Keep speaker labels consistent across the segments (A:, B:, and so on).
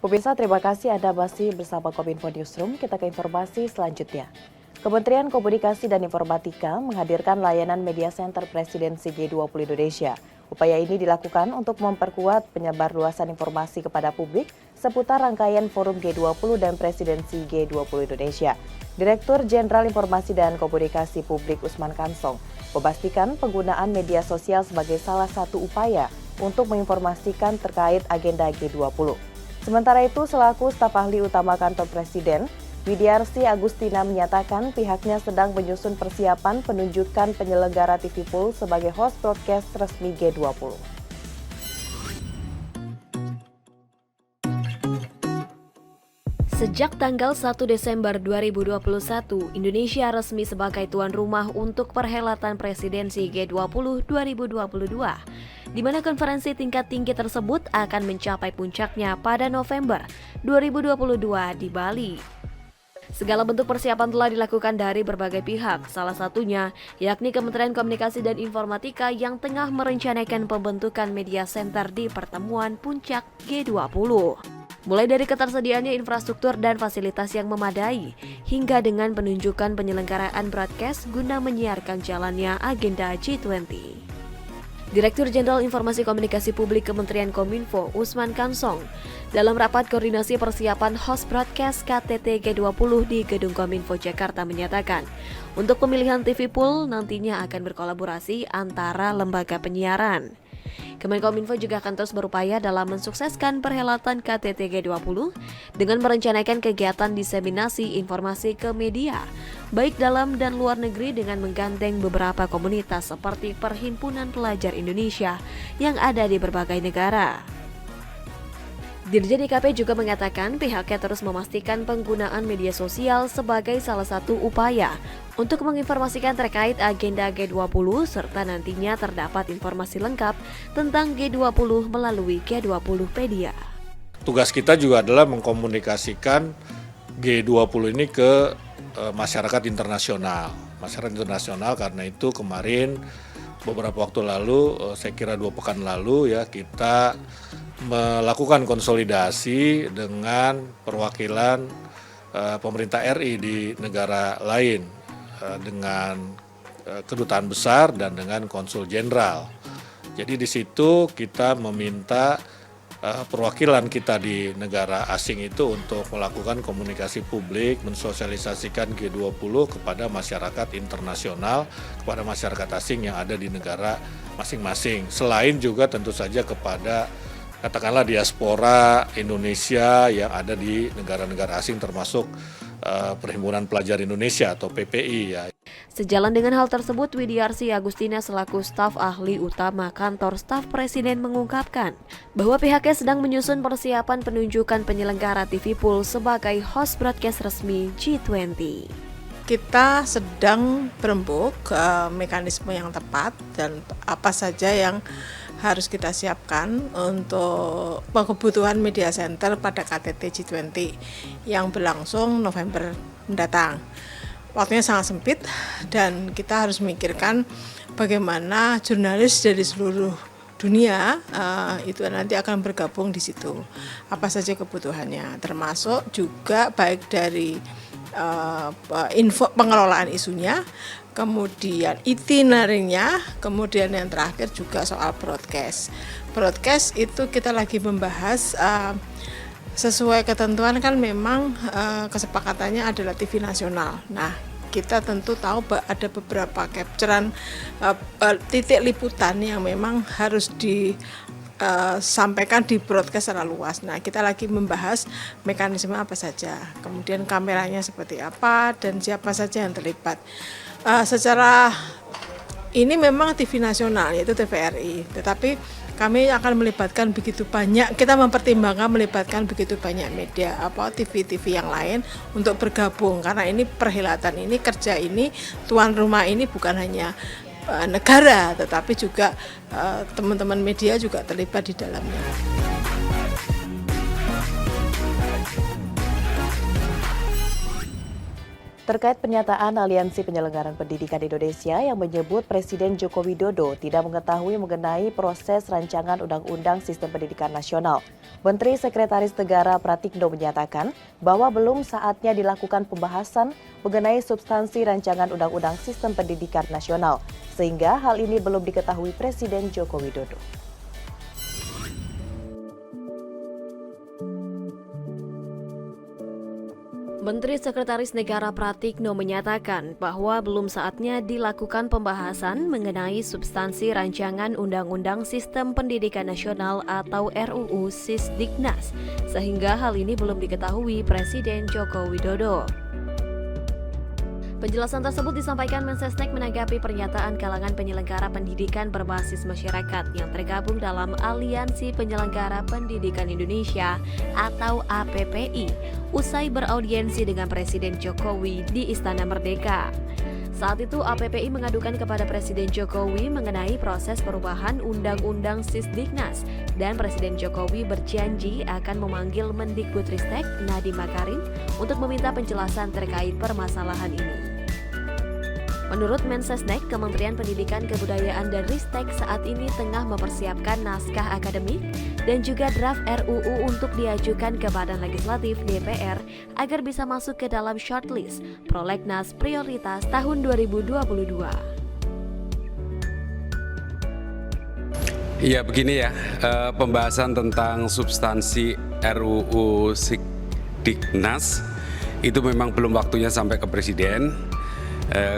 A: Pemirsa, terima kasih Anda masih bersama Kominfo Newsroom. Kita ke informasi selanjutnya. Kementerian Komunikasi dan Informatika menghadirkan layanan Media Center Presidensi G20 Indonesia. Upaya ini dilakukan untuk memperkuat penyebarluasan informasi kepada publik seputar rangkaian Forum G20 dan Presidensi G20 Indonesia. Direktur Jenderal Informasi dan Komunikasi Publik Usman Kansong memastikan penggunaan media sosial sebagai salah satu upaya untuk menginformasikan terkait agenda G20. Sementara itu, selaku staf ahli utama kantor Presiden, Widiarsi Agustina menyatakan pihaknya sedang menyusun persiapan penunjukan penyelenggara TV Pool sebagai host broadcast resmi G20.
B: Sejak tanggal 1 Desember 2021, Indonesia resmi sebagai tuan rumah untuk perhelatan presidensi G20 2022, di mana konferensi tingkat tinggi tersebut akan mencapai puncaknya pada November 2022 di Bali. Segala bentuk persiapan telah dilakukan dari berbagai pihak, salah satunya yakni Kementerian Komunikasi dan Informatika yang tengah merencanakan pembentukan media center di pertemuan puncak G20. Mulai dari ketersediaannya infrastruktur dan fasilitas yang memadai, hingga dengan penunjukan penyelenggaraan broadcast guna menyiarkan jalannya agenda G20. Direktur Jenderal Informasi Komunikasi Publik Kementerian Kominfo, Usman Kansong, dalam rapat koordinasi persiapan host broadcast KTT G20 di Gedung Kominfo Jakarta menyatakan, untuk pemilihan TV Pool nantinya akan berkolaborasi antara lembaga penyiaran. Kemenkominfo juga akan terus berupaya dalam mensukseskan perhelatan KTT G20 dengan merencanakan kegiatan diseminasi informasi ke media, baik dalam dan luar negeri dengan menggandeng beberapa komunitas seperti Perhimpunan Pelajar Indonesia yang ada di berbagai negara. Dirjen IKP juga mengatakan pihaknya terus memastikan penggunaan media sosial sebagai salah satu upaya untuk menginformasikan terkait agenda G20 serta nantinya terdapat informasi lengkap tentang G20 melalui G20pedia.
C: Tugas kita juga adalah mengkomunikasikan G20 ini ke masyarakat internasional. Masyarakat internasional karena itu kemarin beberapa waktu lalu, saya kira 2 pekan lalu ya, kita melakukan konsolidasi dengan perwakilan pemerintah RI di negara lain dengan kedutaan besar dan dengan konsul jenderal. Jadi di situ kita meminta perwakilan kita di negara asing itu untuk melakukan komunikasi publik, mensosialisasikan G20 kepada masyarakat internasional, kepada masyarakat asing yang ada di negara masing-masing. Selain juga tentu saja kepada katakanlah diaspora Indonesia yang ada di negara-negara asing termasuk Perhimpunan Pelajar Indonesia atau PPI ya.
B: Sejalan dengan hal tersebut, Widiarsi Agustina selaku staf ahli utama kantor staf Presiden mengungkapkan bahwa pihaknya sedang menyusun persiapan penunjukan penyelenggara TV Pool sebagai host broadcast resmi G20.
D: Kita sedang berembuk mekanisme yang tepat dan apa saja yang harus kita siapkan untuk kebutuhan media center pada KTT G20 yang berlangsung November mendatang. Waktunya sangat sempit dan kita harus memikirkan bagaimana jurnalis dari seluruh dunia itu nanti akan bergabung di situ. Apa saja kebutuhannya, termasuk juga baik dari info pengelolaan isunya, kemudian itinerarinya, kemudian yang terakhir juga soal broadcast. Broadcast itu kita lagi membahas sesuai ketentuan kan memang kesepakatannya adalah TV nasional. Nah, kita tentu tahu ada beberapa capturean titik liputan yang memang harus disampaikan di broadcast secara luas. Nah, kita lagi membahas mekanisme apa saja, kemudian kameranya seperti apa dan siapa saja yang terlibat. Secara ini memang TV nasional yaitu TVRI, tetapi kami akan melibatkan begitu banyak, kita mempertimbangkan melibatkan begitu banyak media TV-TV yang lain untuk bergabung karena ini perhelatan ini, kerja ini, tuan rumah ini bukan hanya negara tetapi juga teman-teman media juga terlibat di dalamnya.
A: Terkait pernyataan Aliansi Penyelenggaraan Pendidikan Indonesia yang menyebut Presiden Joko Widodo tidak mengetahui mengenai proses rancangan Undang-Undang Sistem Pendidikan Nasional, Menteri Sekretaris Negara Pratikno menyatakan bahwa belum saatnya dilakukan pembahasan mengenai substansi rancangan Undang-Undang Sistem Pendidikan Nasional, sehingga hal ini belum diketahui Presiden Joko Widodo.
B: Menteri Sekretaris Negara Pratikno menyatakan bahwa belum saatnya dilakukan pembahasan mengenai substansi rancangan Undang-Undang Sistem Pendidikan Nasional atau RUU Sisdiknas, sehingga hal ini belum diketahui Presiden Joko Widodo. Penjelasan tersebut disampaikan Mensesnek menanggapi pernyataan kalangan penyelenggara pendidikan berbasis masyarakat yang tergabung dalam Aliansi Penyelenggara Pendidikan Indonesia atau APPI usai beraudiensi dengan Presiden Jokowi di Istana Merdeka. Saat itu APPI mengadukan kepada Presiden Jokowi mengenai proses perubahan Undang-Undang Sisdiknas dan Presiden Jokowi berjanji akan memanggil Mendikbudristek Nadiem Makarim untuk meminta penjelasan terkait permasalahan ini. Menurut Mensesnek, Kementerian Pendidikan, Kebudayaan, dan Ristek saat ini tengah mempersiapkan naskah akademik dan juga draft RUU untuk diajukan ke Badan Legislatif DPR agar bisa masuk ke dalam shortlist Prolegnas Prioritas tahun 2022.
E: Iya begini ya, pembahasan tentang substansi RUU Sisdiknas itu memang belum waktunya sampai ke Presiden.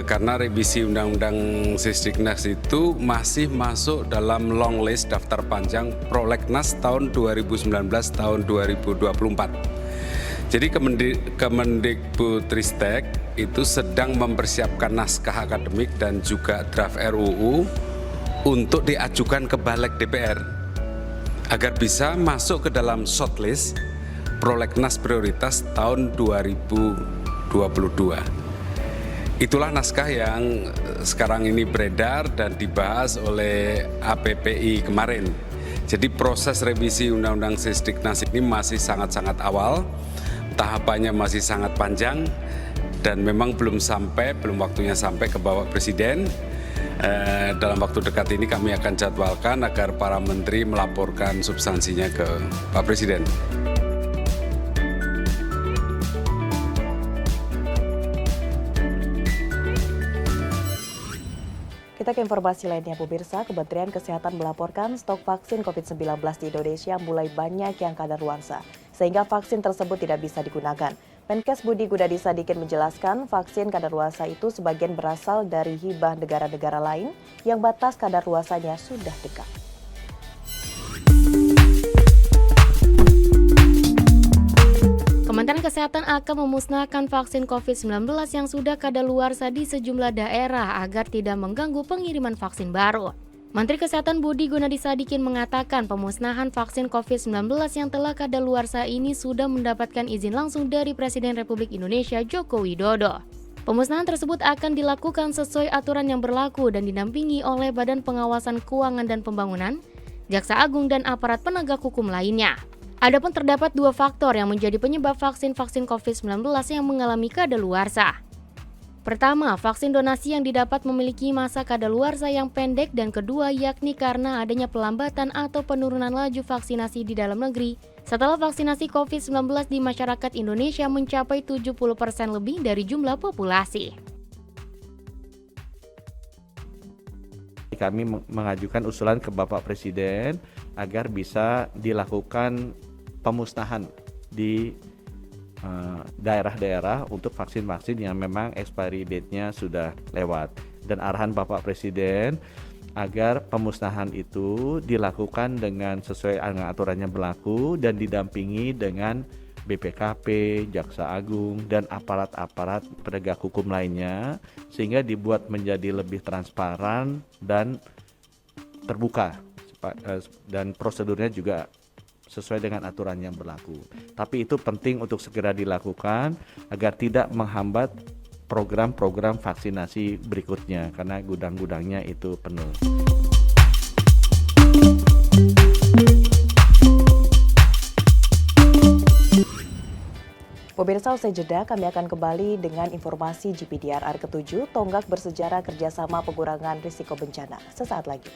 E: Karena revisi Undang-Undang Sisdiknas itu masih masuk dalam long list daftar panjang Prolegnas tahun 2019 tahun 2024. Jadi Kemendikbudristek itu sedang mempersiapkan naskah akademik dan juga draft RUU untuk diajukan ke Balik DPR agar bisa masuk ke dalam shortlist Prolegnas Prioritas tahun 2022. Itulah naskah yang sekarang ini beredar dan dibahas oleh APPI kemarin. Jadi proses revisi Undang-Undang Sisdiknas ini masih sangat-sangat awal, tahapannya masih sangat panjang, dan memang belum waktunya sampai ke Bapak Presiden. Dalam waktu dekat ini kami akan jadwalkan agar para menteri melaporkan substansinya ke Pak Presiden.
A: Kita ke informasi lainnya, pemirsa. Kementerian Kesehatan melaporkan stok vaksin COVID-19 di Indonesia mulai banyak yang kadaluarsa, sehingga vaksin tersebut tidak bisa digunakan. Menkes Budi Gunadisadikin menjelaskan vaksin kadaluarsa itu sebagian berasal dari hibah negara-negara lain yang batas kadaluarsanya sudah dekat.
F: Kementerian Kesehatan akan memusnahkan vaksin COVID-19 yang sudah kadaluarsa di sejumlah daerah agar tidak mengganggu pengiriman vaksin baru. Menteri Kesehatan Budi Gunadisadikin mengatakan pemusnahan vaksin COVID-19 yang telah kadaluarsa ini sudah mendapatkan izin langsung dari Presiden Republik Indonesia Joko Widodo. Pemusnahan tersebut akan dilakukan sesuai aturan yang berlaku dan didampingi oleh Badan Pengawasan Keuangan dan Pembangunan, Jaksa Agung, dan aparat penegak hukum lainnya. Adapun terdapat dua faktor yang menjadi penyebab vaksin COVID-19 yang mengalami kadaluarsa. Pertama, vaksin donasi yang didapat memiliki masa kadaluarsa yang pendek, dan kedua yakni karena adanya pelambatan atau penurunan laju vaksinasi di dalam negeri setelah vaksinasi COVID-19 di masyarakat Indonesia mencapai 70% lebih dari jumlah populasi.
G: Kami mengajukan usulan ke Bapak Presiden agar bisa dilakukan pemusnahan di daerah-daerah untuk vaksin-vaksin yang memang expiry date-nya sudah lewat. Dan arahan Bapak Presiden agar pemusnahan itu dilakukan dengan sesuai dengan aturannya berlaku dan didampingi dengan BPKP, Jaksa Agung, dan aparat-aparat penegak hukum lainnya, sehingga dibuat menjadi lebih transparan dan terbuka, dan prosedurnya juga sesuai dengan aturan yang berlaku. Tapi itu penting untuk segera dilakukan agar tidak menghambat program-program vaksinasi berikutnya karena gudang-gudangnya itu penuh.
A: Pemirsa, usai jeda kami akan kembali dengan informasi GPDRR ke-7, tonggak bersejarah kerjasama pengurangan risiko bencana. Sesaat lagi.